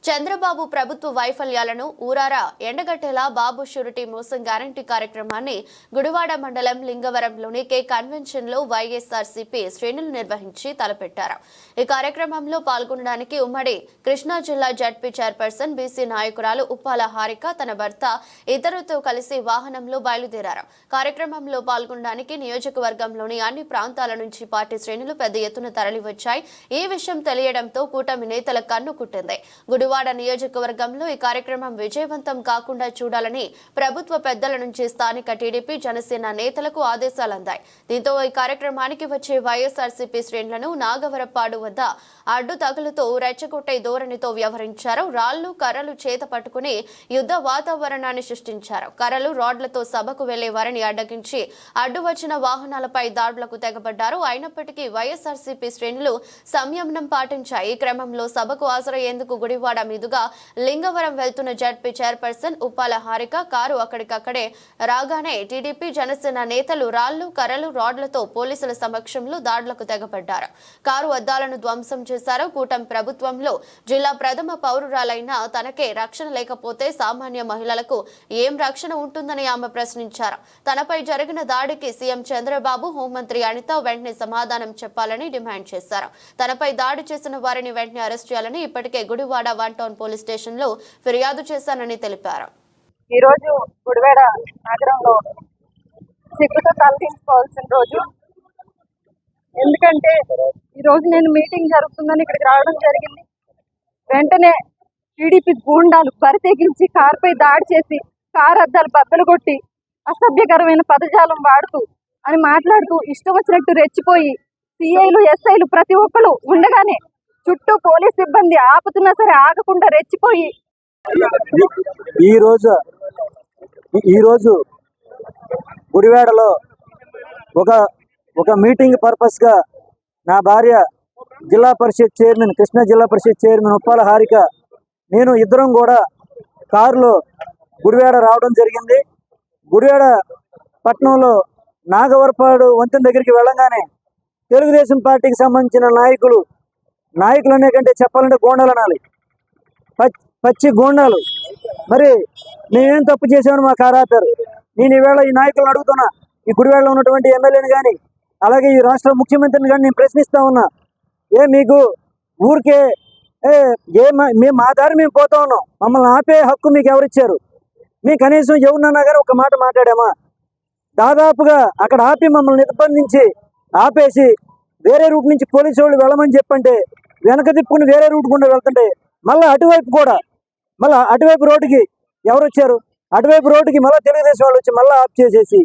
చంద్రబాబు ప్రభుత్వ వైఫల్యాలను ఊరారా ఎండగట్టేలా బాబు షూరిటీ మోసం గ్యారంటీ కార్యక్రమాన్ని గుడివాడ మండలం లింగవరంలోని కే కన్వెన్షన్ లో వైఎస్ఆర్సీపీ శ్రేణులు నిర్వహించి తలపెట్టారు. ఈ కార్యక్రమంలో పాల్గొనడానికి ఉమ్మడి కృష్ణా జిల్లా జడ్పీ చైర్పర్సన్ బీసీ నాయకురాలు ఉప్పాల హారిక తన భర్త ఇతరులతో కలిసి వాహనంలో బయలుదేరారు. కార్యక్రమంలో పాల్గొనడానికి నియోజకవర్గంలోని అన్ని ప్రాంతాల నుంచి పార్టీ శ్రేణులు పెద్ద ఎత్తున తరలివచ్చాయి. ఈ విషయం తెలియడంతో కూటమి నేతల కన్ను కుట్టింది. గుడివాడ నియోజకవర్గంలో ఈ కార్యక్రమం విజయవంతం కాకుండా చూడాలని ప్రభుత్వ పెద్దల నుంచి స్థానిక టీడీపీ జనసేన నేతలకు ఆదేశాలు అందాయి. దీంతో ఈ కార్యక్రమానికి వచ్చే వైఎస్ఆర్సీపీ శ్రేణులను నాగవరపాడు వద్ద అడ్డు తగులుతో రెచ్చగొట్టే ధోరణితో వ్యవహరించారు. రాళ్లు కర్రలు చేత పట్టుకుని యుద్ధ వాతావరణాన్ని సృష్టించారు. కర్రలు రాడ్లతో సభకు వెళ్లే వారిని అడ్డగించి అడ్డు వచ్చిన వాహనాలపై దాడులకు తెగబడ్డారు. అయినప్పటికీ వైఎస్ఆర్సీపీ శ్రేణులు సంయమనం పాటించాయి. ఈ క్రమంలో సభకు హాజరయ్యేందుకు గుడివాడ మీదుగా లింగవరం వెళ్తున్న ZP chairperson Uppala Harika car అక్కడికక్కడే రాగానే టీడీపీ జనసేన నేతలు రాళ్లు కర్రలు రాడ్లతో పోలీసుల సమక్షంలో దాడులకు తెగబడ్డారు. కారు అద్దాలను ధ్వంసం చేశారు. కూటమి ప్రభుత్వంలో జిల్లా ప్రథమ పౌరురాలైన తనకే రక్షణ లేకపోతే సామాన్య మహిళలకు ఏం రక్షణ ఉంటుందని ఆమె ప్రశ్నించారు. తనపై జరిగిన దాడికి సీఎం చంద్రబాబు, హోంమంత్రి అనిత వెంటనే సమాధానం చెప్పాలని డిమాండ్ చేశారు. తనపై దాడి చేసిన వారిని వెంటనే అరెస్ట్ చేయాలని ఇప్పటికే Gudivada one town police station లో ఫిర్యాదు చేశానని తెలిపారు. ఈ రోజు గుడివాడ నగరంలో సిగ్గుతో తలదించుకోవాల్సిన రోజు. ఎందుకంటే ఈ రోజు నేను మీటింగ్ జరుగుతుందని ఇక్కడికి రావడం జరిగింది. వెంటనే టీడీపీ గూండాలు బరితెగించి కారుపై దాడి చేసి కారు అద్దాలు బద్దలు కొట్టి అసభ్యకరమైన పదజాలం వాడుతూ అని మాట్లాడుతూ ఇష్టం వచ్చినట్టు రెచ్చిపోయి సిఐలు ఎస్ఐలు ప్రతి ఒక్కరు ఉండగానే చుట్టూ పోలీస్ సిబ్బంది ఆపుతున్నా సరే ఆగకుండా రెచ్చిపోయి ఈరోజు గుడివాడలో ఒక మీటింగ్ పర్పస్ గా నా భార్య జిల్లా పరిషత్ చైర్మన్, కృష్ణా జిల్లా పరిషత్ చైర్మన్ ఉప్పాల హారిక, నేను ఇద్దరం కూడా కారులో గుడివాడ రావడం జరిగింది. గుడివాడ పట్టణంలో నాగవరపాడు వంతెన దగ్గరికి వెళ్ళగానే తెలుగుదేశం పార్టీకి సంబంధించిన నాయకులు అనే కంటే చెప్పాలంటే గోండాలు అనాలి, పచ్చి గోండాలు. మరి మేమేం తప్పు చేసామని మా కారు ఆపారు. నేను ఈవేళ ఈ నాయకులను అడుగుతున్నా, ఈ గుడివాడలో ఉన్నటువంటి ఎమ్మెల్యేని కానీ అలాగే ఈ రాష్ట్ర ముఖ్యమంత్రిని కానీ నేను ప్రశ్నిస్తా ఉన్నా, మీకు ఊరికే మేము మా దారి మేము పోతా ఉన్నాం, మమ్మల్ని ఆపే హక్కు మీకు ఎవరిచ్చారు? మేము కనీసం ఎవరినన్నా కానీ ఒక మాట మాట్లాడామా? దాదాపుగా అక్కడ ఆపి మమ్మల్ని నిర్బంధించి ఆపేసి వేరే రూట్ నుంచి పోలీసు వాళ్ళు వెళ్ళమని చెప్పంటే వెనక తిప్పుకుని వేరే రూట్ గుండా వెళ్తుంటే మళ్ళీ అటువైపు రోడ్డుకి ఎవరు వచ్చారు? అటువైపు రోడ్డుకి మళ్ళీ తెలుగుదేశం వాళ్ళు వచ్చి మళ్ళీ ఆఫ్ చేసేసి